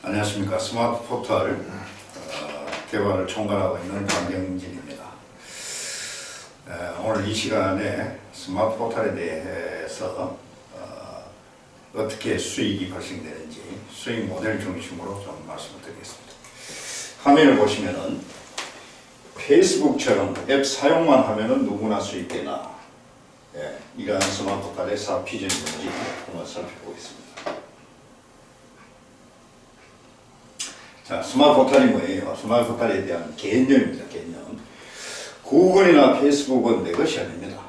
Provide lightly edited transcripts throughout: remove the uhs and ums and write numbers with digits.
안녕하십니까. 스마트 포털 개발을 총괄하고 있는 강경진입니다. 오늘 이 시간에 스마트 포털에 대해서 어떻게 수익이 발생되는지 수익 모델 중심으로 좀 말씀을 드리겠습니다. 화면을 보시면은 페이스북처럼 앱 사용만 하면은 누구나 수익되나, 이러한 스마트 포털의 사업 비전이 뭔지 한번 살펴보겠습니다. 자, 스마트 포털이 뭐예요? 스마트 포털에 대한 개념입니다. 개념. 구글이나 페이스북은 내 것이 아닙니다.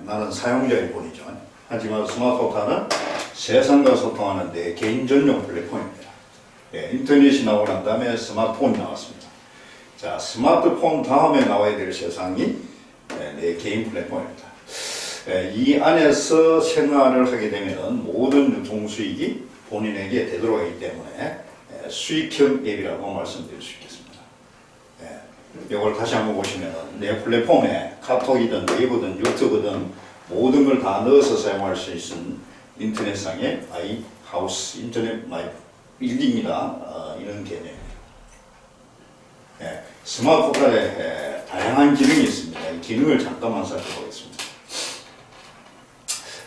나는 사용자일 뿐이죠. 하지만 스마트 포털은 세상과 소통하는 내 개인 전용 플랫폼입니다. 인터넷이 나오고 난 다음에 스마트폰이 나왔습니다. 자, 스마트폰 다음에 나와야 될 세상이 내 개인 플랫폼입니다. 이 안에서 생활을 하게 되면 모든 유통 수익이 본인에게 되도록 하기 때문에 수익형 앱이라고 말씀드릴 수 있겠습니다. 이걸 다시 한번 보시면 내 플랫폼에 카톡이든 웨이브든 유튜브든 모든 걸 다 넣어서 사용할 수 있는 인터넷상의 마이 하우스, 인터넷 마이 빌딩이다, 이런 개념입니다. 스마트 포털에 다양한 기능이 있습니다. 이 기능을 잠깐만 살펴보겠습니다.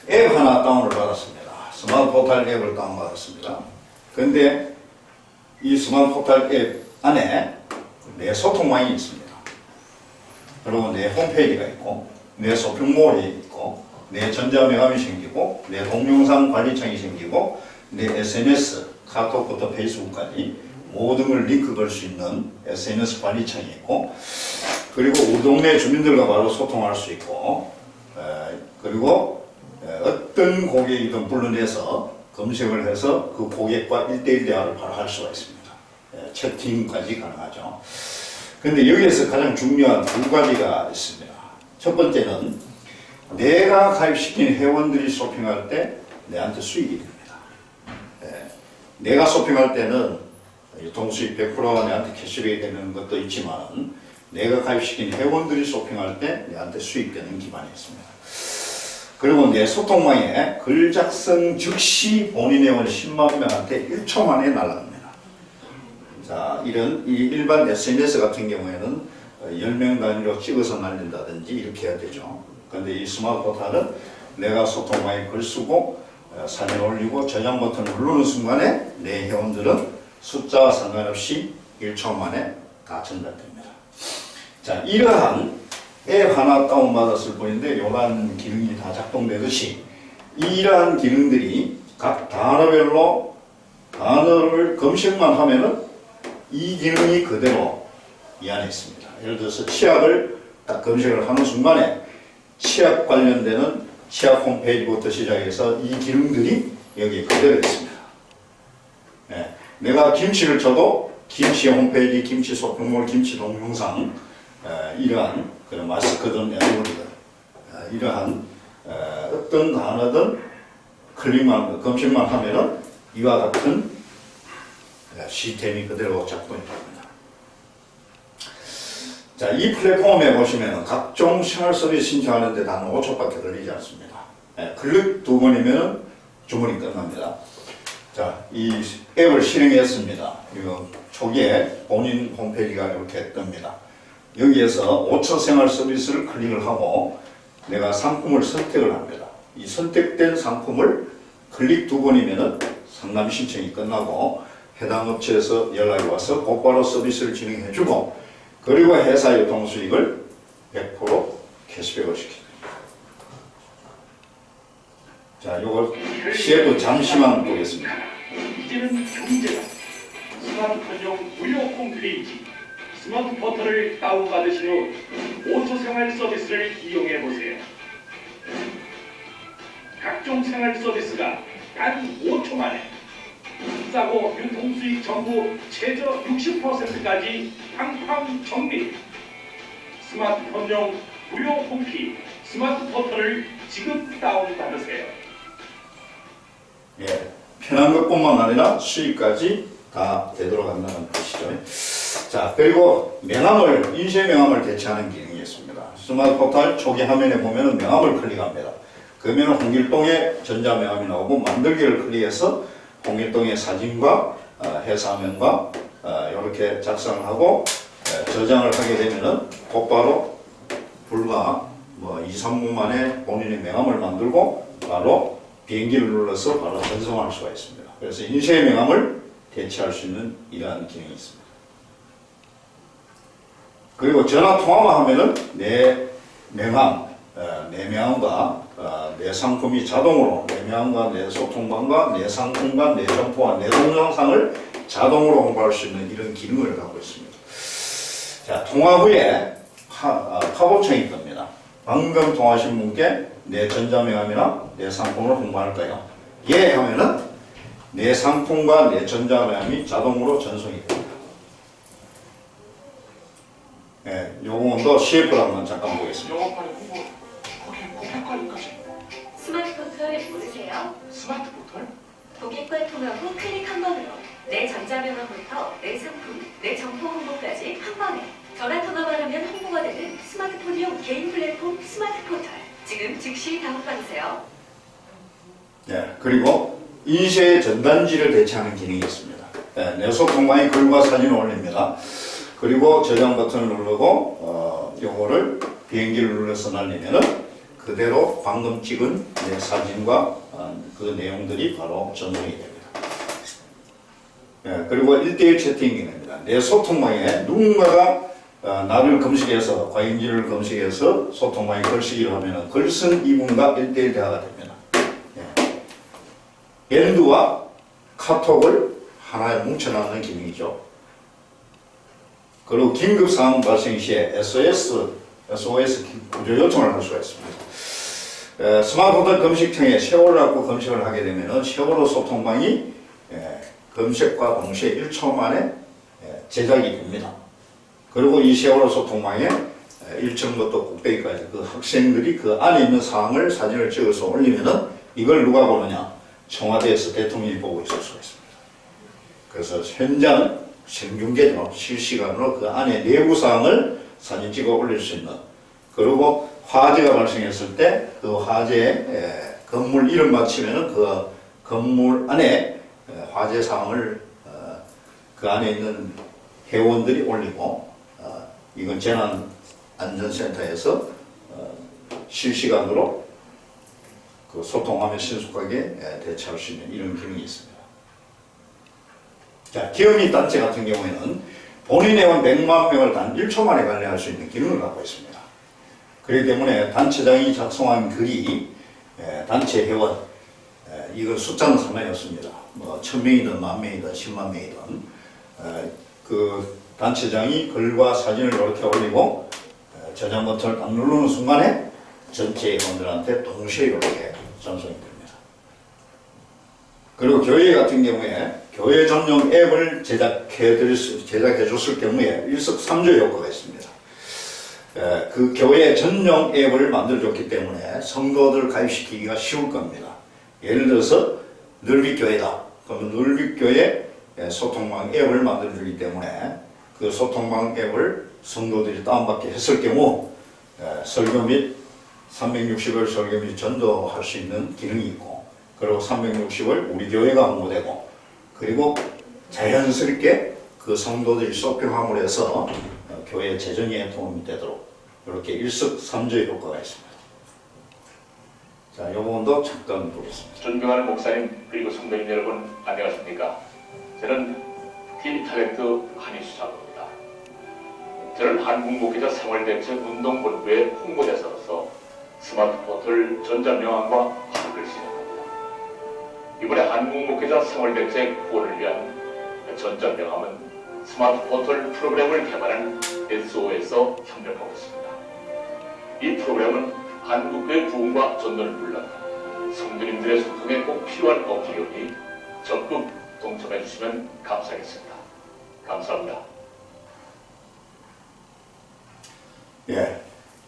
앱 하나 다운을 받았습니다. 스마트 포털 앱을 다운받았습니다. 근데 이 스마트 포털 앱 안에 내 소통망이 있습니다. 그리고 내 홈페이지가 있고, 내 쇼핑몰이 있고, 내 전자명함이 생기고, 내 동영상 관리창이 생기고, 내 SNS, 카톡부터 페이스북까지 모든 걸 링크 걸 수 있는 SNS 관리창이 있고, 그리고 우리 동네 주민들과 바로 소통할 수 있고, 그리고 어떤 고객이든 불러내서 검색을 해서 그 고객과 1대1 대화를 바로 할 수가 있습니다. 채팅까지 가능하죠. 근데 여기에서 가장 중요한 두 가지가 있습니다. 첫 번째는 내가 가입시킨 회원들이 쇼핑할 때 내한테 수익이 됩니다. 내가 쇼핑할 때는 유통수익 100% 내한테 캐시백이 되는 것도 있지만, 내가 가입시킨 회원들이 쇼핑할 때 내한테 수익되는 기반이 있습니다. 그리고 내 소통망에 글 작성 즉시 본인의 원 10만 명한테 1초 만에 날아갑니다. 자, 이 일반 SNS 같은 경우에는 10명 단위로 찍어서 날린다든지 이렇게 해야 되죠. 근데 이 스마트 포털은 내가 소통망에 글 쓰고 사진 올리고 저장 버튼을 누르는 순간에 내 회원들은 숫자와 상관없이 1초 만에 다 전달됩니다. 자, 이러한 앱 하나 다운받았을 뿐인데 이러한 기능이 다 작동되듯이 이러한 기능들이 각 단어별로 단어를 검색만 하면은 이 기능이 그대로 이 안에 있습니다. 예를 들어서 치약을 딱 검색을 하는 순간에 치약 관련되는 치약 홈페이지부터 시작해서 이 기능들이 여기에 그대로 있습니다. 내가 김치를 쳐도 김치 홈페이지, 김치 쇼핑몰, 김치 동영상, 이러한 그런 마스크든 에어컨이든 이러한 어떤 단어든 클릭만 검색만 하면은 이와 같은 시스템이 그대로 작동이 됩니다. 자, 이 플랫폼에 보시면은 각종 생활 서비스 신청하는데 단 5초밖에 걸리지 않습니다. 클릭 2번이면은 주문이 끝납니다. 자, 이 앱을 실행했습니다. 이거 초기에 본인 홈페이지가 이렇게 뜹니다. 여기에서 5초 생활 서비스를 클릭을 하고 내가 상품을 선택을 합니다. 이 선택된 상품을 클릭 2번이면은 상담 신청이 끝나고 해당 업체에서 연락이 와서 곧바로 서비스를 진행해주고, 그리고 회사 유통 수익을 100% 캐시백을 시킵니다. 자, 요걸 CF 잠시만 보겠습니다. 이제는 경제가 스마트폰용 무료 홈페이지 스마트 포털을 다운받으신 후 5초 생활 서비스를 이용해 보세요. 각종 생활 서비스가 단 5초 만에 싸고 유통수익 전부 최저 60%까지 팡팡 정리. 스마트폰용 무료 홈페이지 스마트 포털을 지금 다운받으세요. 편한 것뿐만 아니라 수익까지 다 되도록 한다는 뜻이죠. 자, 그리고 명함을, 인쇄 명함을 대체하는 기능이 있습니다. 스마트 포털 초기 화면에 보면은 명함을 클릭합니다. 그러면 홍길동의 전자 명함이 나오고 만들기를 클릭해서 통일동의 사진과 회사명과 이렇게 작성을 하고 저장을 하게 되면은 곧바로 불과 뭐 2, 3분 만에 본인의 명함을 만들고 바로 비행기를 눌러서 바로 전송할 수가 있습니다. 그래서 인쇄의 명함을 대체할 수 있는 이러한 기능이 있습니다. 그리고 전화 통화만 하면은 내 명함, 내 명함과 내 상품이 자동으로 내 명함과 내 소통방과 내 상품과 내 점포와 내 동영상을 자동으로 홍보할 수 있는 이런 기능을 갖고 있습니다. 자, 통화 후에 팝업창이 뜹니다. 방금 통화하신 분께 내 전자명함이나 내 상품을 홍보할까요? 예 하면은 내 상품과 내 전자명함이 자동으로 전송이 됩니다. 예, 요 부분도 CF를 한번 잠깐 보겠습니다. 영업하는 홍보, 거기 고객 관리까지. 스마트 포털 모르세요? 스마트 포털? 고객과 통화 후 클릭 한 번으로 내 전자명함부터 내 상품, 내 정보 홍보까지 한 번에 전화 통화만 하면 홍보가 되는 스마트폰용 개인 플랫폼 스마트 포털. 지금 즉시 다운받으세요. 예, 그리고 인쇄 전단지를 대체하는 기능이 있습니다. 예, 내 소통방에 글과 사진을 올립니다. 그리고 저장 버튼을 누르고 요거를 비행기를 눌러서 날리면은 그대로 방금 찍은 내 사진과 그 내용들이 바로 전송이 됩니다. 예, 그리고 1대1 채팅 기능입니다. 내 소통방에 누군가가 나를 검색해서 과잉지를 검색해서 소통방에 글쓰기를 하면은 글쓴 이분과 1대1 대화가 됩니다. 예. 엔드와 카톡을 하나에 뭉쳐놨는 기능이죠. 그리고 긴급 상황 발생 시에 SOS 구조 요청을 할 수가 있습니다. 스마트폰 검색창에 세월호라고 검색을 하게 되면 세월호 소통방이 검색과 동시에 1초 만에 제작이 됩니다. 그리고 이 세월호 소통방에 1층부터 꼭대기까지 그 학생들이 그 안에 있는 사항을 사진을 찍어서 올리면은 이걸 누가 보느냐? 청와대에서 대통령이 보고 있을 수가 있습니다. 그래서 현장 생중계로 실시간으로 그 안에 내부 사항을 사진 찍어 올릴 수 있는, 그리고 화재가 발생했을 때 그 화재에 건물 이름 맞히면은 그 건물 안에 화재 사항을 그 안에 있는 회원들이 올리고 이건 재난안전센터에서 실시간으로 그 소통하며 신속하게 대처할 수 있는 이런 기능이 있습니다. 자, 기업인 단체 같은 경우에는 본인 회원 100만 명을 단 1초 만에 관리할 수 있는 기능을 갖고 있습니다. 그렇기 때문에 단체장이 작성한 글이 단체 회원, 이건 숫자는 상관이 없습니다. 뭐 1000명이든 10,000명이든 10만 명이든 그 단체장이 글과 사진을 이렇게 올리고 저장 버튼을 딱 누르는 순간에 전체 회원들한테 동시에 이렇게 전송이 됩니다. 그리고 교회 같은 경우에 교회 전용 앱을 제작해 줬을 경우에 일석삼조 효과가 있습니다. 그 교회 전용 앱을 만들어줬기 때문에 성도들 가입시키기가 쉬울 겁니다. 예를 들어서 늘빛교회다. 그러면 늘빛교회 소통방 앱을 만들어주기 때문에 그 소통방 앱을 성도들이 다운받게 했을 경우 설교 및 360일 설교 및 전도할 수 있는 기능이 있고, 그리고 360을 우리 교회가 홍보되고, 그리고 자연스럽게 그 성도들이 쇼핑함을 해서 교회 재정에 도움이 되도록 이렇게 일석삼조의 효과가 있습니다. 자, 이 부분도 잠깐 보겠습니다. 존경하는 목사님 그리고 성도님 여러분, 안녕하십니까? 저는 탤런트 한희수사입니다. 저는 한국목회자 생활대책운동본부의 홍보대사로서 스마트 포털 전자명함과 학을 진행합니다. 이번에 한국목회자 생활대책 후원을 위한 전자명함은 스마트 포털 프로그램을 개발한 SO에서 협력하고 있습니다. 이 프로그램은 한국교회 부흥과 전도를 물론 성도님들의 소통에 꼭 필요한 업무이오니 적극 동참해 주시면 감사하겠습니다. 감사합니다. 예,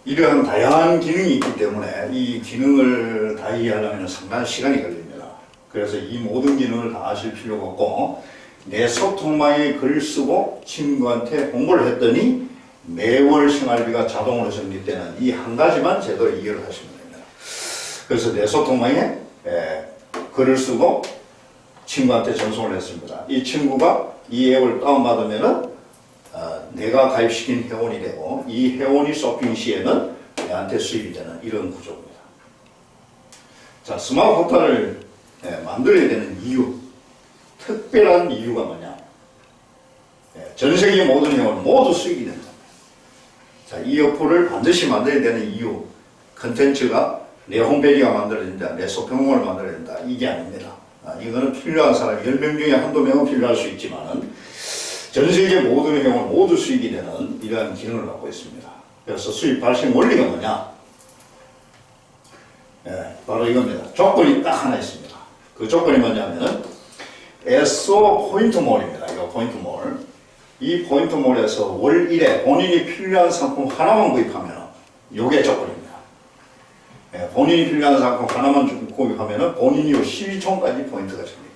이러한 다양한 기능이 있기 때문에 이 기능을 다 이해하려면 상당한 시간이 걸립니다. 그래서 이 모든 기능을 다 아실 필요가 없고, 내 소통망에 글을 쓰고 친구한테 홍보를 했더니 매월 생활비가 자동으로 적립되는 이 한 가지만 제대로 이해를 하시면 됩니다. 그래서 내 소통망에 글을 쓰고 친구한테 전송을 했습니다. 이 친구가 이 앱을 다운받으면은 내가 가입시킨 회원이 되고 이 회원이 쇼핑 시에는 내한테 수입이 되는 이런 구조입니다. 자, 스마트 포털을 만들어야 되는 이유, 특별한 이유가 뭐냐? 전 세계 모든 회원 모두 수익이 된다. 자, 이 어플을 반드시 만들어야 되는 이유, 컨텐츠가 내 홈페이지가 만들어야 된다, 내 쇼핑몰을 만들어야 된다, 이게 아닙니다. 이거는 필요한 사람 10명 중에 한두 명은 필요할 수 있지만은 전 세계 모든 회원 모두 수익이 되는 이러한 기능을 갖고 있습니다. 그래서 수익 발생 원리가 뭐냐? 바로 이겁니다. 조건이 딱 하나 있습니다. 그 조건이 뭐냐면은 SO 포인트몰입니다. 이거 포인트몰. 이 포인트몰에서 월 1회 본인이 필요한 상품 하나만 구입하면 이게 조건입니다. 본인이 필요한 상품 하나만 구입하면 본인이 12촌까지 포인트가 적립됩니다.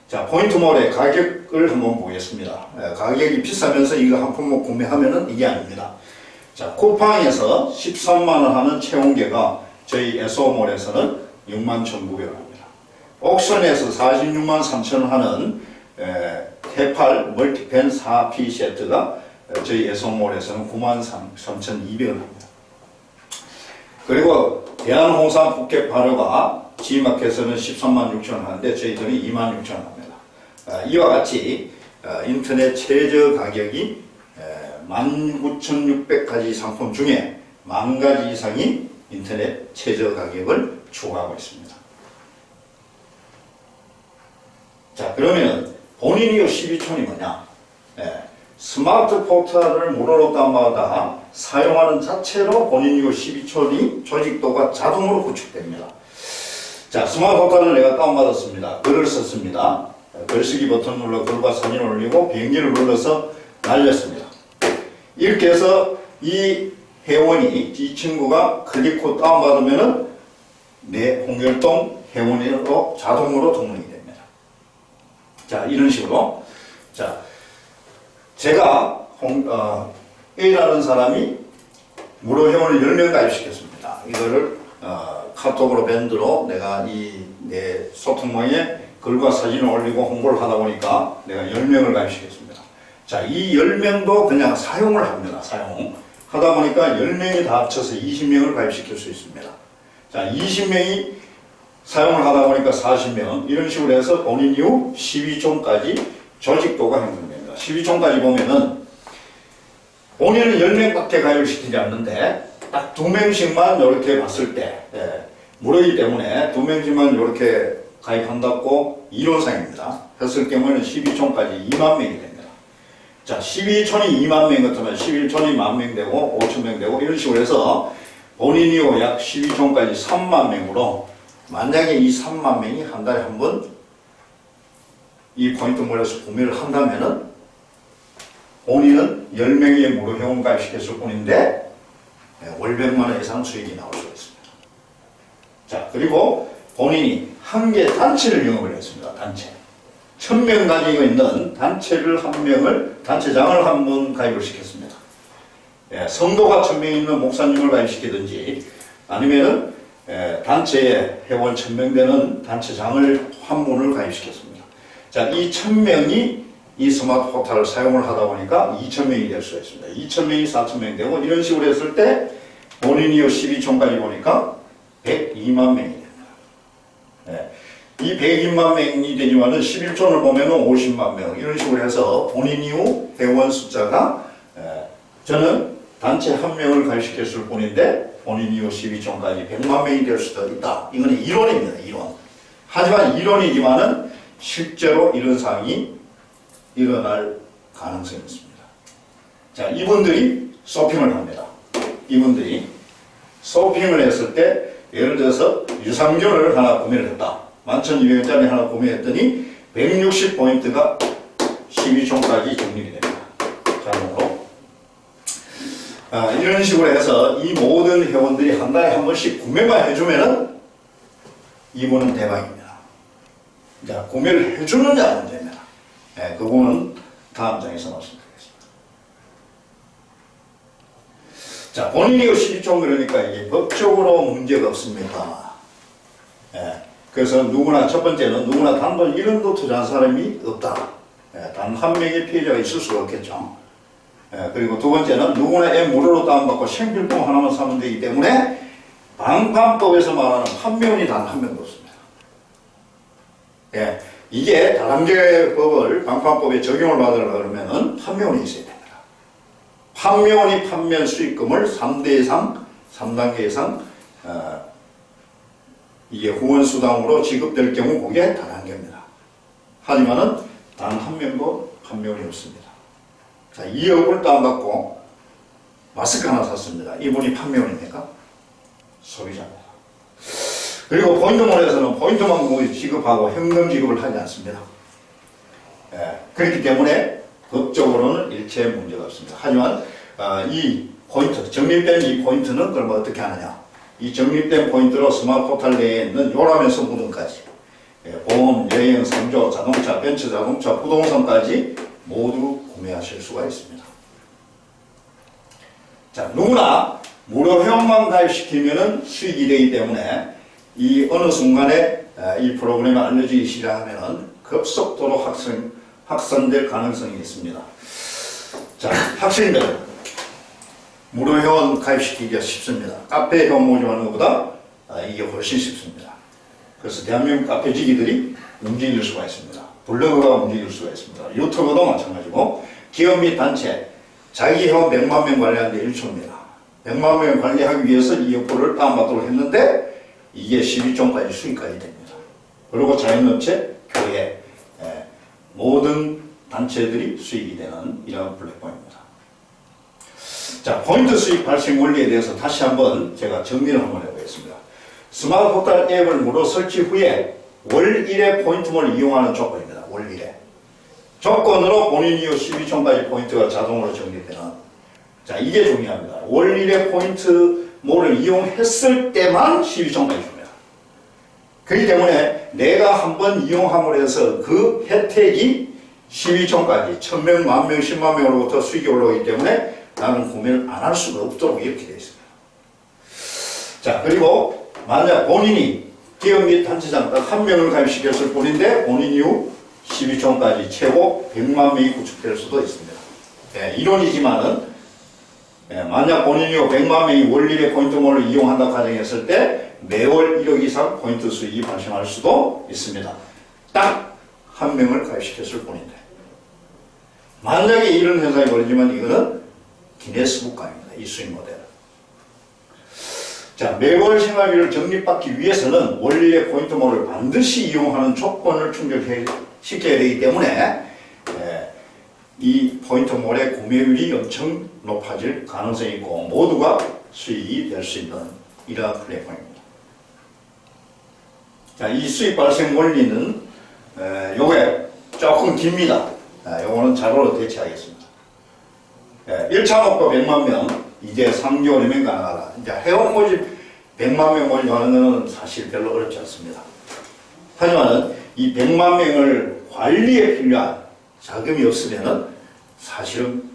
자, 포인트몰의 가격을 한번 보겠습니다. 가격이 비싸면서 이거 한 품목 구매하면은 이게 아닙니다. 자, 쿠팡에서 13만원 하는 채용계가 저희 SO몰에서는 61,900원입니다. 옥션에서 46만 3천원 하는 테팔 멀티펜 4P 세트가 저희 SO몰에서는 93,200원입니다. 그리고 대한홍삼 푸켓 발효가 G마켓에서는 13만 6천원 하는데 저희들은 2만 6천원 합니다. 이와 같이 인터넷 최저 가격이 19,600가지 상품 중에 10,000가지 이상이 인터넷 최저 가격을 추구하고 있습니다. 자, 그러면 본인이 12촌이 뭐냐? 스마트 포털을 무료로 다운받아 사용하는 자체로 본인이 12촌이 조직도가 자동으로 구축됩니다. 자, 스마트 포털을 내가 다운받았습니다. 글을 썼습니다. 글쓰기 버튼 눌러 글과 사진을 올리고 비행기를 눌러서 날렸습니다. 이렇게 해서 이 회원이, 이 친구가 클릭 후 다운받으면은 내 홍길동 회원으로 자동으로 등록이 됩니다. 자, 이런 식으로. 자, 제가 A라는 사람이 무료 회원을 10명 가입시켰습니다. 이거를 카톡으로 밴드로 내가 내 소통망에 글과 사진을 올리고 홍보를 하다 보니까 내가 10명을 가입시켰습니다. 자, 이 10명도 그냥 사용을 합니다. 하다 보니까 10명이 다 합쳐서 20명을 가입시킬 수 있습니다. 자, 20명이 사용을 하다 보니까 40명, 이런 식으로 해서 본인 이후 12촌까지 조직도가 형성됩니다. 12촌까지 보면은 본인은 10명밖에 가입을 시키지 않는데 딱 2명씩만 이렇게 봤을 때, 무료이기 때문에 2명씩만 이렇게 가입한다고 이론상입니다. 했을 경우에는 12촌까지 2만 명이 됩니다. 자, 12촌이 2만 명 같으면 11촌이 10,000명 되고 5,000명 되고 이런 식으로 해서 본인이 약 12촌까지 3만 명으로, 만약에 이 3만 명이 한 달에 한 번 이 포인트몰에서 구매를 한다면은 본인은 10명의 무료 회원 가입시켰을 뿐인데 월 100만 원 이상 수익이 나올 수가 있습니다. 자, 그리고 본인이 한 개 단체를 영업을 했습니다. 단체. 1,000명 가지고 있는 단체를 단체장을 한 번 가입을 시켰습니다. 성도가 1,000명 있는 목사님을 가입시키든지 아니면은 단체에 회원 1,000명 되는 단체장을 한 분을 가입시켰습니다. 자, 이 1,000명이 이 스마트 포털을 사용을 하다 보니까 2,000명이 될 수가 있습니다. 2,000명이 4,000명 되고 이런 식으로 했을 때 본인이 12촌까지 보니까 102만 명이 됩니다. 이 102만 명이 되지만은 11촌을 보면은 50만 명, 이런 식으로 해서 본인 이후 회원 숫자가 저는 단체 한 명을 가입시켰을 뿐인데 본인 이후 12촌까지 100만 명이 될 수도 있다. 이거는 이론입니다. 이론. 하지만 이론이지만은 실제로 이런 상황이 일어날 가능성이 있습니다. 자, 이분들이 쇼핑을 합니다. 이분들이 쇼핑을 했을 때 예를 들어서 유산균을 하나 구매를 했다. 11,200원짜리 하나 구매했더니 160포인트가 12촌까지 적립이 됩니다. 자동으로. 이런 식으로 해서 이 모든 회원들이 한 달에 한 번씩 구매만 해주면은 이분은 대박입니다. 자, 구매를 해주느냐 문제입니다. 그거는 다음 장에서 말씀드리겠습니다. 자, 본인이 12촌 그러니까 이게 법적으로 문제가 없습니까? 그래서 누구나, 첫 번째는 누구나 단돈 1원도 투자한 사람이 없다. 단 한 명의 피해자가 있을 수가 없겠죠. 그리고 두 번째는 누구나 앱 무료로 다운받고 생필품 하나만 사면 되기 때문에 방판법에서 말하는 판매원이 단 한 명도 없습니다. 이게 다단계 법을 방판법에 적용을 받으려면 판매원이 있어야 됩니다. 판매원이 판매 수익금을 3대 이상, 3단계 이상 이게 후원수당으로 지급될 경우 그게 다단계입니다. 하지만은 단 한 명도 판매원이 없습니다. 자, 2억을 다운받고 마스크 하나 샀습니다. 이분이 판매원입니까? 소비자입니다. 그리고 포인트몰에서는 포인트만 지급하고 현금 지급을 하지 않습니다. 그렇기 때문에 법적으로는 일체 문제가 없습니다. 하지만 이 포인트, 적립된 이 포인트는 그럼 어떻게 하느냐? 이 적립된 포인트로 스마트 포털 내에 있는 요람에서 무등까지 보험, 여행, 상조, 자동차, 벤츠 자동차, 부동산까지 모두 구매하실 수가 있습니다. 자, 누구나 무료 회원만 가입시키면 수익이 되기 때문에 이 어느 순간에 이 프로그램이 알려지기 시작하면 급속도로 확산될 가능성이 있습니다. 자, 학생들 무료 회원 가입시키기가 쉽습니다. 카페 회원 모집하는 것보다 이게 훨씬 쉽습니다. 그래서 대한민국 카페지기들이 움직일 수가 있습니다. 블로그가 움직일 수가 있습니다. 유튜브도 마찬가지고 기업 및 단체 자기 회원 100만 명 관리하는데 1초입니다. 100만 명 관리하기 위해서 이 어플을 다운받도록 했는데 이게 12종까지 수익까지 됩니다. 그리고 자연업체, 교회 모든 단체들이 수익이 되는 이런 플랫폼입니다. 자, 포인트 수익 발생 원리에 대해서 다시 한번 제가 정리를 한번 해보겠습니다. 스마트 포털 앱을 무료 설치 후에 월 1회 포인트몰을 이용하는 조건입니다. 월 1회. 조건으로 본인 이후 12초까지 포인트가 자동으로 적립되는. 자, 이게 중요합니다. 월 1회 포인트몰을 이용했을 때만 12초까지 줍니다. 그렇기 때문에 내가 한번 이용함으로 해서 그 혜택이 12초까지 1000명, 10,000명, 10만 명으로부터 수익이 올라오기 때문에 나는 구매를 안 할 수가 없도록 이렇게 되어 있습니다. 자, 그리고 만약 본인이 기업 및 단체장 딱 한 명을 가입시켰을 뿐인데 본인 이후 12초까지 최고 100만 명이 구축될 수도 있습니다. 이론이지만은 만약 본인 이후 100만 명이 월 1회 포인트몰을 이용한다 가정했을 때 매월 1억 이상 포인트 수익이 발생할 수도 있습니다. 딱 한 명을 가입시켰을 뿐인데 만약에 이런 현상이 벌어지면 이거는 기네스북강입니다. 이 수익 모델은. 자, 매월 생활비를 적립받기 위해서는 월 1회 포인트몰을 반드시 이용하는 조건을 충족시켜야 되기 때문에 이 포인트몰의 구매율이 엄청 높아질 가능성이 있고 모두가 수익이 될 수 있는 이러한 플랫폼입니다. 자, 이 수익 발생 원리는 요게 조금 깁니다. 요거는 자료로 대체하겠습니다. 1차 목표 100만 명, 이제 3개월이면 가능하다. 이제 회원 모집 100만 명 모집하는 것은 사실 별로 어렵지 않습니다. 하지만 이 100만 명을 관리에 필요한 자금이 없으면은 사실은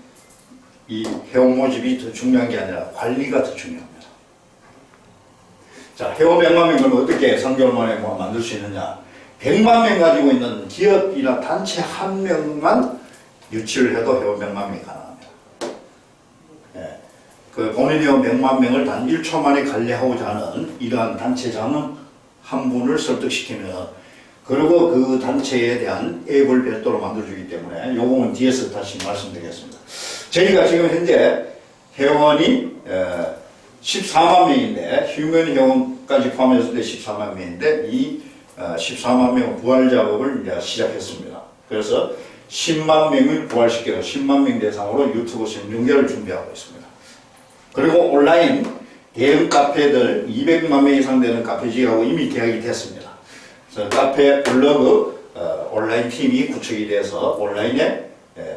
이 회원 모집이 더 중요한 게 아니라 관리가 더 중요합니다. 자, 회원 100만 명을 어떻게 3개월 만에 만들 수 있느냐? 100만 명 가지고 있는 기업이나 단체 한 명만 유치를 해도 회원 100만 명이 가능합니다. 그 본인 회원 100만 명을 단 1초 만에 관리하고자 하는 이러한 단체장 한 분을 설득시키면 그리고 그 단체에 대한 앱을 별도로 만들어주기 때문에 요거는 뒤에서 다시 말씀드리겠습니다. 저희가 지금 현재 회원이 14만 명인데 휴면 회원까지 포함했을 때 14만 명인데 이 14만 명 부활 작업을 이제 시작했습니다. 그래서 10만 명을 부활시켜서 10만 명 대상으로 유튜브 생중계를 준비하고 있습니다. 그리고 온라인 대형 카페들 200만 명 이상 되는 카페지하고 이미 계약이 됐습니다. 그래서 카페, 블로그, 온라인 팀이 구축이 돼서 온라인에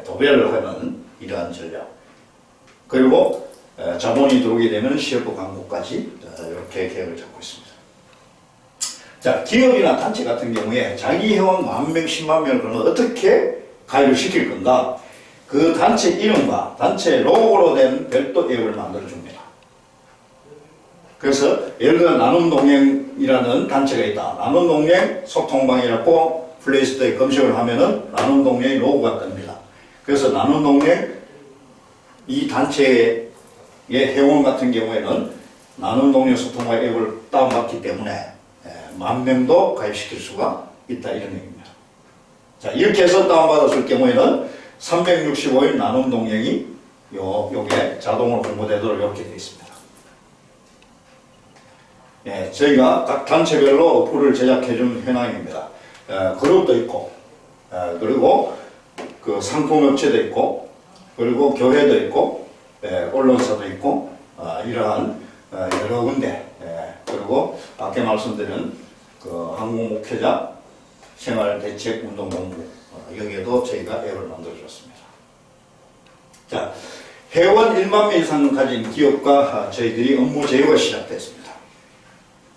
도배를 하는 이러한 전략. 그리고 자본이 들어오게 되면 CF 광고까지 이렇게 계획을 잡고 있습니다. 자, 기업이나 단체 같은 경우에 자기 회원 10,000명, 10만 명을 그러면 어떻게 가입을 시킬 건가? 그 단체 이름과 단체 로고로 된 별도 앱을 만들어 줍니다. 그래서 예를 들어 나눔 동행 나눔이라는 단체가 있다. 나눔동맹 소통방이라고 플레이스토어에 검색을 하면은 나눔동맹의 로고가 뜹니다. 그래서 나눔동맹 이 단체의 회원 같은 경우에는 나눔동맹 소통방 앱을 다운받기 때문에 10,000명도 가입시킬 수가 있다 이런 얘기입니다. 자, 이렇게 해서 다운받았을 경우에는 365일 나눔동맹이 요게 자동으로 공부되도록 이렇게 되어 있습니다. 저희가 각 단체별로 어플을 제작해준 현황입니다. 그룹도 있고, 그리고 그 상품업체도 있고, 그리고 교회도 있고, 언론사도 있고, 이러한 여러 군데, 그리고 아까 말씀드린 그 한국목회자 생활대책운동본부 여기에도 저희가 앱을 만들어줬습니다. 자, 회원 1만 명 이상 가진 기업과 저희들이 업무 제휴가 시작됐습니다.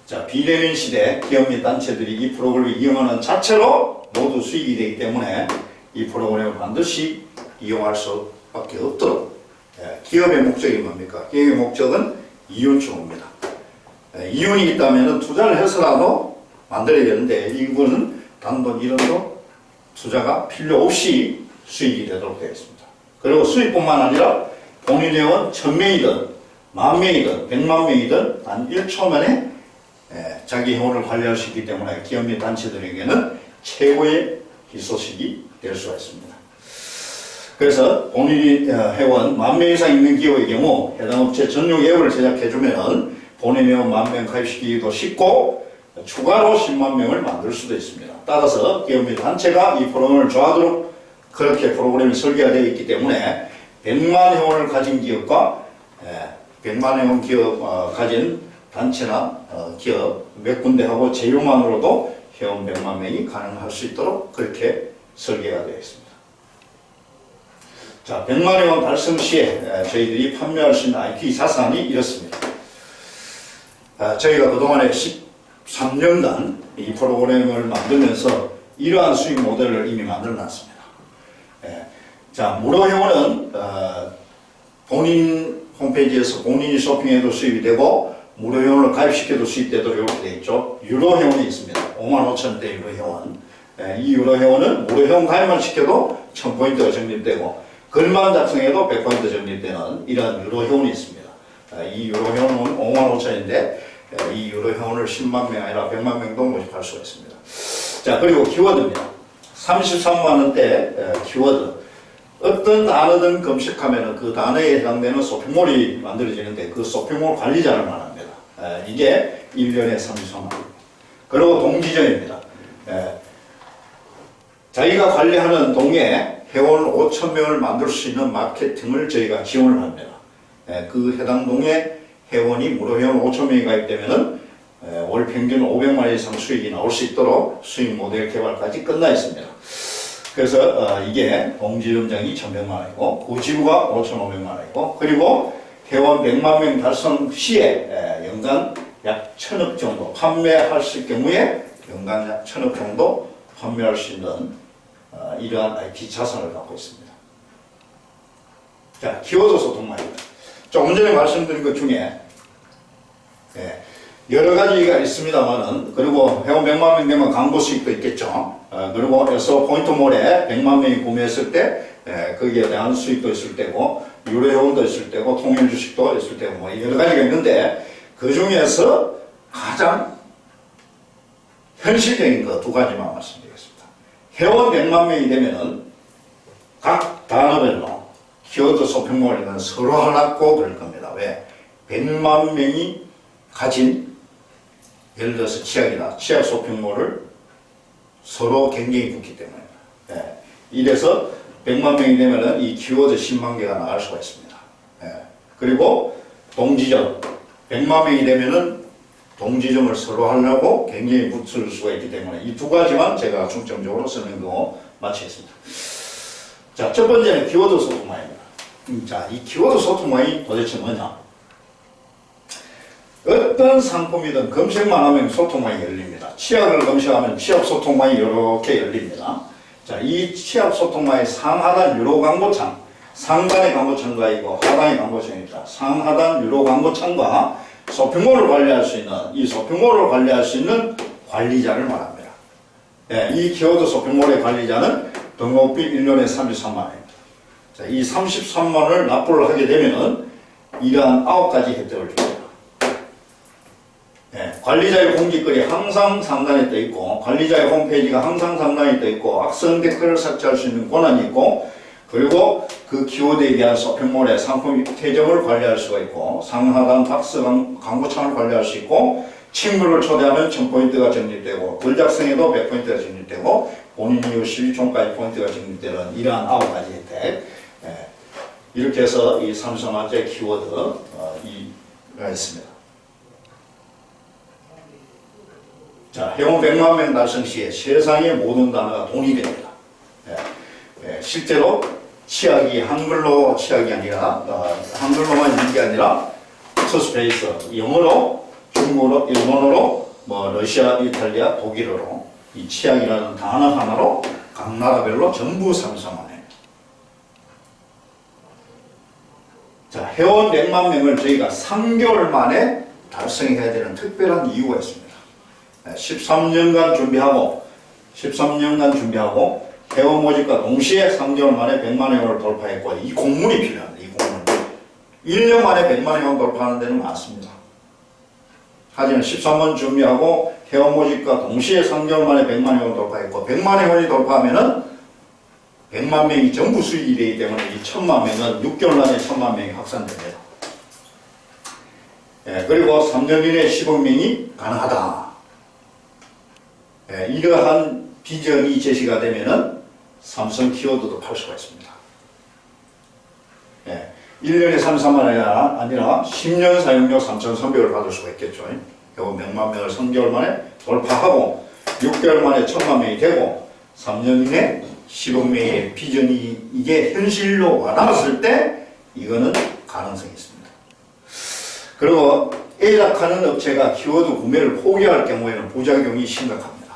자, 비대면 시대 기업 및 단체들이 이 프로그램을 이용하는 자체로 모두 수익이 되기 때문에 이 프로그램을 반드시 이용할 수밖에 없도록 기업의 목적이 뭡니까? 기업의 목적은 이윤 추구입니다. 이윤이 있다면 투자를 해서라도 만들어야 되는데 이거는 단돈 1원도 투자가 필요 없이 수익이 되도록 되어 있습니다. 그리고 수익뿐만 아니라 본인 회원 1,000명이든 10,000명이든 100만 명이든 단 1초 만에 자기 회원을 관리할 수 있기 때문에 기업 및 단체들에게는 최고의 희소식이 될 수가 있습니다. 그래서 본인이 회원 10,000명 이상 있는 기업의 경우 해당 업체 전용 앱을 제작해주면 본인 회원 10,000명 가입시키기도 쉽고 추가로 10만 명을 만들 수도 있습니다. 따라서 기업 및 단체가 이 프로그램을 좋아하도록 그렇게 프로그램이 설계가 되어 있기 때문에 100만 회원을 가진 기업과 100만 회원 기업 가진 단체나 기업 몇 군데하고 제휴만으로도 회원 100만 명이 가능할 수 있도록 그렇게 설계가 되어 있습니다. 자, 100만 회원 달성 시에 저희들이 판매할 수 있는 IT 자산이 이렇습니다. 저희가 그동안에 13년간 이 프로그램을 만들면서 이러한 수익 모델을 이미 만들어 놨습니다. 자, 무료 회원은 본인 홈페이지에서 본인이 쇼핑해도 수익이 되고 무료 회원을 가입시켜도 수익되도록 이렇게 되어 있죠. 유료 회원이 있습니다. 55,000원대 유료 회원. 이 유료 회원은 무료 회원 가입만 시켜도 1000포인트가 적립되고 글만 작성해도 100포인트 적립되는 이러한 유료 회원이 있습니다. 이 유료 회원은 55,000원인데 이 유료 회원을 10만 명 아니라 100만 명도 모집할 수가 있습니다. 자, 그리고 키워드입니다. 33만원대 키워드. 어떤 단어든 검색하면 그 단어에 해당되는 쇼핑몰이 만들어지는데 그 쇼핑몰 관리자를 말합니다. 이게 1년에 33만 원. 그리고 동지점입니다. 자기가 관리하는 동에 회원 5,000명을 만들 수 있는 마케팅을 저희가 지원을 합니다. 그 해당 동에 회원이 무료 회원 5,000명이 가입되면은 월 평균 500만 원 이상 수익이 나올 수 있도록 수익 모델 개발까지 끝나 있습니다. 그래서 이게 동지점장이 1,100만 원이고 구지구가 5,500만 원이고 그리고 회원 100만 명 달성 시에 연간 약 1,000억 정도 판매할 수 있을 경우에 연간 약 1,000억 정도 판매할 수 있는 이러한 IT 자산을 갖고 있습니다. 자, 키워드 소통망입니다. 조금 전에 말씀드린 것 중에 여러 가지가 있습니다만은 그리고 회원 100만 명 되면 광고 수익도 있겠죠. 그리고 에서 포인트몰에 100만 명이 구매했을 때 거기에 대한 수익도 있을 때고 유료 회원도 있을 때고 통일 주식도 있을 때고 뭐 여러 가지가 있는데 그 중에서 가장 현실적인 거 두 가지만 말씀드리겠습니다. 회원 100만 명이 되면은 각 단어별로 키워드 쇼핑몰에는 서로 하나 꼭 그럴 겁니다. 왜? 100만 명이 가진 예를 들어서 치약이나 치약 쇼핑몰을 서로 경쟁이 붙기 때문에 이래서 100만 명이 되면은 이 키워드 10만 개가 나갈 수가 있습니다. 그리고 동지점 100만 명이 되면은 동지점을 서로 하려고 경쟁이 붙을 수가 있기 때문에 이 두 가지만 제가 중점적으로 설명하고 마치겠습니다. 자, 첫 번째는 키워드 소통망입니다. 자, 이 키워드 소통망이 도대체 뭐냐? 어떤 상품이든 검색만 하면 소통망이 열립니다. 치약을 검색하면 치약 소통망이 이렇게 열립니다. 자, 이 치약 소통망의 상하단 유료 광고창, 상단의 광고창과 이거 하단의 광고창입니다. 상하단 유료 광고창과 쇼핑몰을 관리할 수 있는, 이 쇼핑몰을 관리할 수 있는 관리자를 말합니다. 예, 이 키워드 쇼핑몰의 관리자는 등록비 1년에 33만 원입니다. 자, 이 33만 원을 납부를 하게 되면은 이러한 9가지 혜택을 줍니다. 예, 관리자의 공지글이 항상 상단에 떠 있고, 관리자의 홈페이지가 항상 상단에 떠 있고, 악성 댓글을 삭제할 수 있는 권한이 있고, 그리고 그 키워드에 대한 쇼핑몰의 상품 계정을 관리할 수가 있고, 상하단 박스 광고창을 관리할 수 있고, 친구를 초대하면 1000포인트가 적립되고, 글 작성에도 100포인트가 적립되고, 본인 이후 12초까지 포인트가 적립되는 이러한 9가지 혜택. 예, 이렇게 해서 이 33만째 키워드가 있습니다. 자, 회원 100만 명 달성 시에 세상의 모든 단어가 돈이 됩니다. 예, 실제로 치약이 한글로 치약이 아니라 한글로만 있는 게 아니라 투스페이스 영어로, 중국어로, 일본어로, 뭐 러시아, 이탈리아, 독일어로 이 치약이라는 단어 하나로 각 나라별로 전부 33만 원. 자, 회원 100만 명을 저희가 3개월 만에 달성해야 되는 특별한 이유가 있습니다. 13년간 준비하고 회원 모집과 동시에 3개월 만에 100만 회원을 돌파했고, 이 공문이 필요합니다. 이 공문. 1년 만에 100만 회원 돌파하는 데는 많습니다. 하지만 13년 준비하고 회원 모집과 동시에 3개월 만에 100만 회원 돌파했고, 100만 회원이 돌파하면은 100만 명이 전부 수익이 되기 때문에 이 1000만 명은 6개월 안에 1000만 명이 확산됩니다. 예, 그리고 3년 이내에 10억 명이 가능하다. 예, 이러한 비전이 제시가 되면은 삼성 키워드도 팔 수가 있습니다. 예, 1년에 33만 원이 아니라 10년 사용료 3,300을 받을 수가 있겠죠. 요거 100만 명을 3개월 만에 돌파하고 6개월 만에 1000만 명이 되고 3년 이내 10억 명의 비전이 이게 현실로 와닿았을 때 이거는 가능성이 있습니다. 그리고 A락하는 업체가 키워드 구매를 포기할 경우에는 부작용이 심각합니다.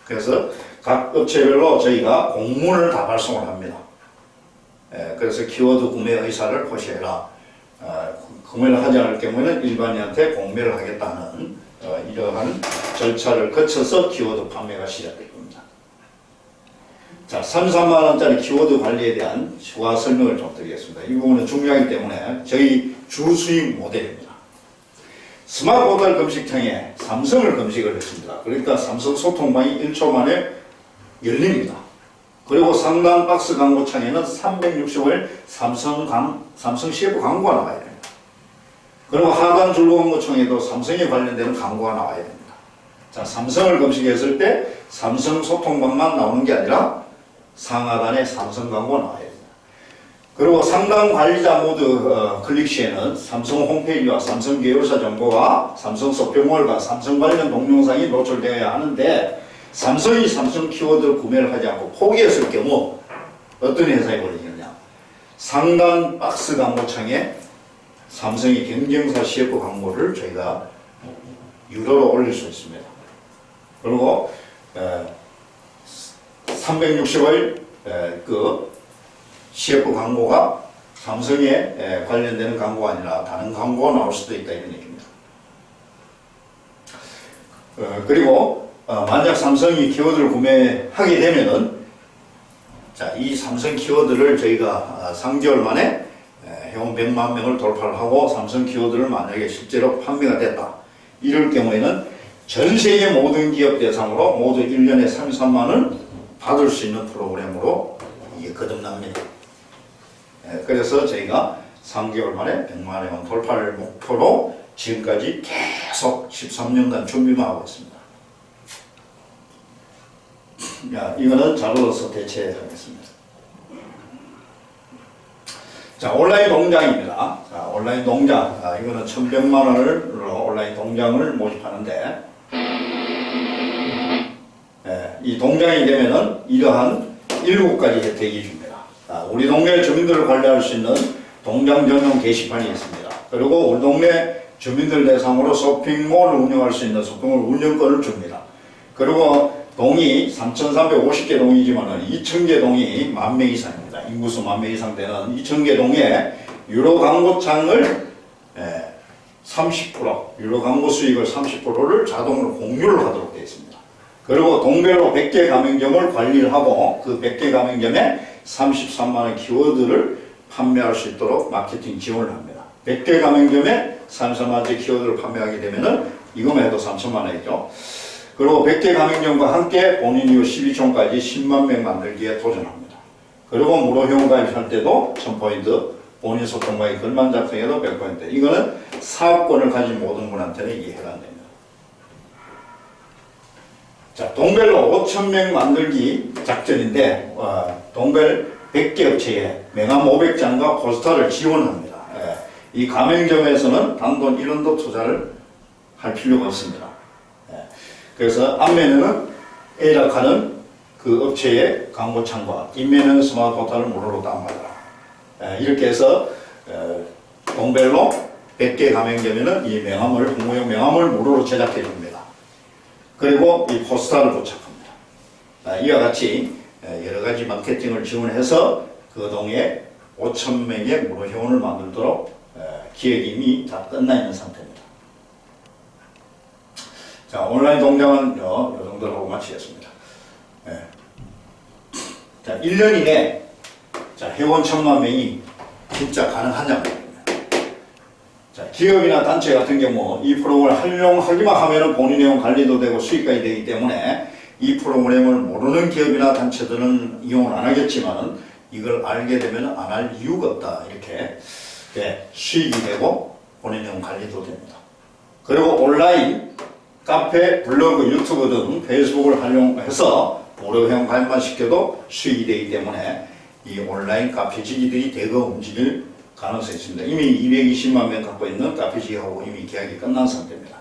그래서 각 업체별로 저희가 공문을 다 발송을 합니다. 그래서 키워드 구매 의사를 표시해라. 구매를 하지 않을 경우에는 일반인한테 공매를 하겠다는 이러한 절차를 거쳐서 키워드 판매가 시작될 겁니다. 자, 33만 원짜리 키워드 관리에 대한 추가 설명을 좀 드리겠습니다. 이 부분은 중요하기 때문에 저희 주수익 모델입니다. 스마트 포털 검색창에 삼성을 검색을 했습니다. 그러니까 삼성 소통방이 1초 만에 열립니다. 그리고 상단 박스 광고창에는 360일 삼성 CF 광고가 나와야 됩니다. 그리고 하단 줄거 광고창에도 삼성에 관련되는 광고가 나와야 됩니다. 자, 삼성을 검색했을 때 삼성 소통방만 나오는 게 아니라 상하단에 삼성 광고가 나와야 됩니다. 그리고 상단 관리자 모드 클릭 시에는 삼성 홈페이지와 삼성 계열사 정보와 삼성 쇼핑몰과 삼성 관련 동영상이 노출되어야 하는데, 삼성이 삼성 키워드를 구매를 하지 않고 포기했을 경우 어떤 현상이 벌어지느냐. 상단 박스 광고창에 삼성의 경쟁사 CF 광고를 저희가 유료로 올릴 수 있습니다. 그리고 360일 그 CF 광고가 삼성에 관련되는 광고가 아니라 다른 광고가 나올 수도 있다, 이런 얘기입니다. 그리고 만약 삼성이 키워드를 구매하게 되면은, 자, 이 삼성 키워드를 저희가 3개월 만에 회원 100만 명을 돌파를 하고 삼성 키워드를 만약에 실제로 판매가 됐다. 이럴 경우에는 전 세계 모든 기업 대상으로 모두 1년에 33만 원 받을 수 있는 프로그램으로 이게 거듭납니다. 그래서 저희가 3개월 만에 100만 회원 돌파를 목표로 지금까지 계속 13년간 준비만 하고 있습니다. 야, 이거는 자료로서 대체하겠습니다. 자, 온라인 동장입니다. 자, 온라인 동장. 이거는 1100만 원으로 온라인 동장을 모집하는데, 이 동장이 되면은 이러한 7가지 혜택이 줍니다. 우리 동네 주민들을 관리할 수 있는 동장 전용 게시판이 있습니다. 그리고 우리 동네 주민들 대상으로 쇼핑몰을 운영할 수 있는 쇼핑몰 운영권을 줍니다. 그리고 동이 3,350개 동이지만 2,000개 동이 10,000명 이상입니다. 인구수 10,000명 이상 되는 2,000개 동에 유료 광고창을 30% 유료 광고 수익을 30%를 자동으로 공유를 하도록 되어 있습니다. 그리고 동별로 100개 가맹점을 관리를 하고 그 100개 가맹점에 33만 원 키워드를 판매할 수 있도록 마케팅 지원을 합니다. 100개 가맹점에 33만 원짜리 키워드를 판매하게 되면은 이거만 해도 3천만 원이죠. 그리고 100개 가맹점과 함께 본인 이후 12촌까지 10만 명 만들기에 도전합니다. 그리고 무료 회원 가입할 때도 1000포인트, 본인 소통방에 글만 작성해도 100포인트. 이거는 사업권을 가진 모든 분한테는 이게 해당됩니다. 자, 동별로 5,000명 만들기 작전인데 동별 100개 업체에 명함 500장과 포스터를 지원합니다. 이 가맹점에서는 단돈 1원도 투자를 할 필요가 없습니다. 그래서 앞면에는 A락하는 그 업체의 광고 창과 뒷면에는 스마트 포털을 무료로 다운받아라. 이렇게 해서 동별로 100개 가맹점에는 이 명함을 홍보용 명함을 무료로 제작해 줍니다. 그리고 이 포스터를 부착합니다. 이와 같이 여러 가지 마케팅을 지원해서 그 동에 5,000명의 무료 회원을 만들도록 기획이 이미 다 끝나 있는 상태입니다. 자, 온라인 동장은 이 정도로 하고 마치겠습니다. 자, 1년 이내 회원 1,000만 명이 진짜 가능하냐고. 자, 기업이나 단체 같은 경우 이 프로그램을 활용하기만 하면 본인의 회원 관리도 되고 수익까지 되기 때문에 이 프로그램을 모르는 기업이나 단체들은 이용을 안 하겠지만 이걸 알게 되면 안 할 이유가 없다. 이렇게 수익이 되고 본인의 회원 관리도 됩니다. 그리고 온라인 카페, 블로그, 유튜브 등 페이스북을 활용해서 무료 회원 가입만 시켜도 수익이 되기 때문에 이 온라인 카페지기들이 대거 움직일 가능성이 있습니다. 이미 220만 명 갖고 있는 카페지기하고 이미 계약이 끝난 상태입니다.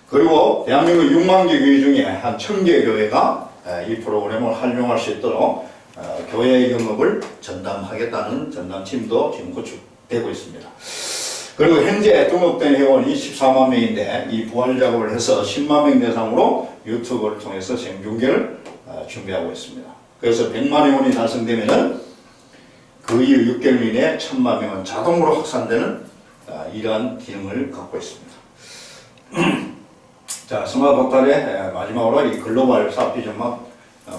그리고 대한민국 6만 개 교회 중에 한 1000개 교회가 이 프로그램을 활용할 수 있도록 교회 영업을 전담하겠다는 전담팀도 지금 구축되고 있습니다. 그리고 현재 등록된 회원이 14만 명인데 이 부활 작업을 해서 10만 명 대상으로 유튜브를 통해서 생중계를 준비하고 있습니다. 그래서 100만 회원이 달성되면은 그 이후 6개월 이내에 1000만 명은 자동으로 확산되는 이러한 기능을 갖고 있습니다. 자, 스마트 포털의 마지막으로 이 글로벌 사업 비전만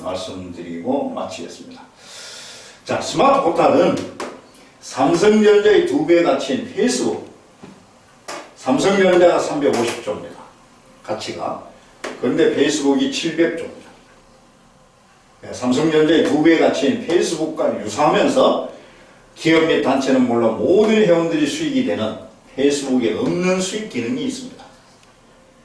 말씀드리고 마치겠습니다. 자, 스마트 포털은 삼성전자의 2배 가치인 페이스북, 삼성전자가 350조입니다. 가치가. 그런데 페이스북이 700조입니다. 삼성전자의 2배 가치인 페이스북과 유사하면서 기업 및 단체는 물론 모든 회원들이 수익이 되는 페이스북에 없는 수익 기능이 있습니다.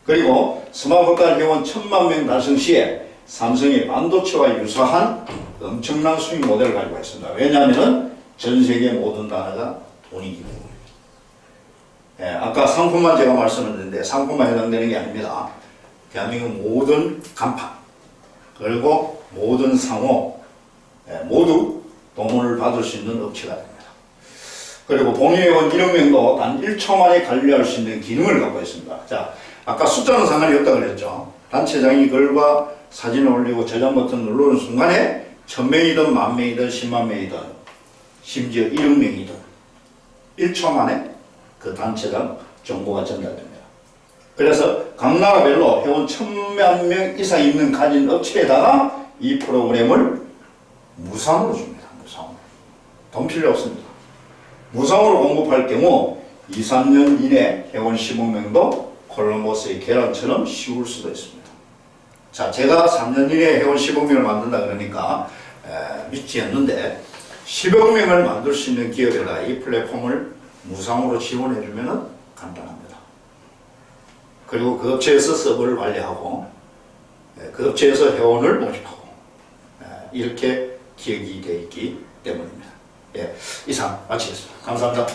그리고 스마트폰 회원 1,000만 명 달성 시에 삼성의 반도체와 유사한 엄청난 수익 모델을 가지고 있습니다. 왜냐하면 전 세계 모든 나라가 돈이기 때문에. 아까 상품만 제가 말씀드렸는데 상품만 해당되는 게 아닙니다. 대한민국 모든 간판 그리고 모든 상호 모두 도움을 받을 수 있는 업체가 됩니다. 그리고 본인의 회원 1억 명도 단 1초 만에 관리할 수 있는 기능을 갖고 있습니다. 자, 아까 숫자는 상관이 없다고 그랬죠. 단체장이 글과 사진을 올리고 저장 버튼 누르는 순간에 1000명이든 10,000명이든 10만 명이든 심지어 1억 명이든 1초 만에 그 단체장 정보가 전달됩니다. 그래서 각 나라별로 회원 1,000만 명 이상 있는 가진 업체에다가 이 프로그램을 무상으로 줍니다. 무상으로. 돈 필요 없습니다. 무상으로 공급할 경우 2, 3년 이내 회원 15명도 콜럼버스의 계란처럼 씌울 수도 있습니다. 자, 제가 3년 이내에 회원 15명을 만든다 그러니까 믿지 않는데 10억 명을 만들 수 있는 기업에다 이 플랫폼을 무상으로 지원해주면 간단합니다. 그리고 그 업체에서 서버를 관리하고 그 업체에서 회원을 모집하고 이렇게 기획이 되어 있기 때문입니다. 이상 마치겠습니다. 감사합니다.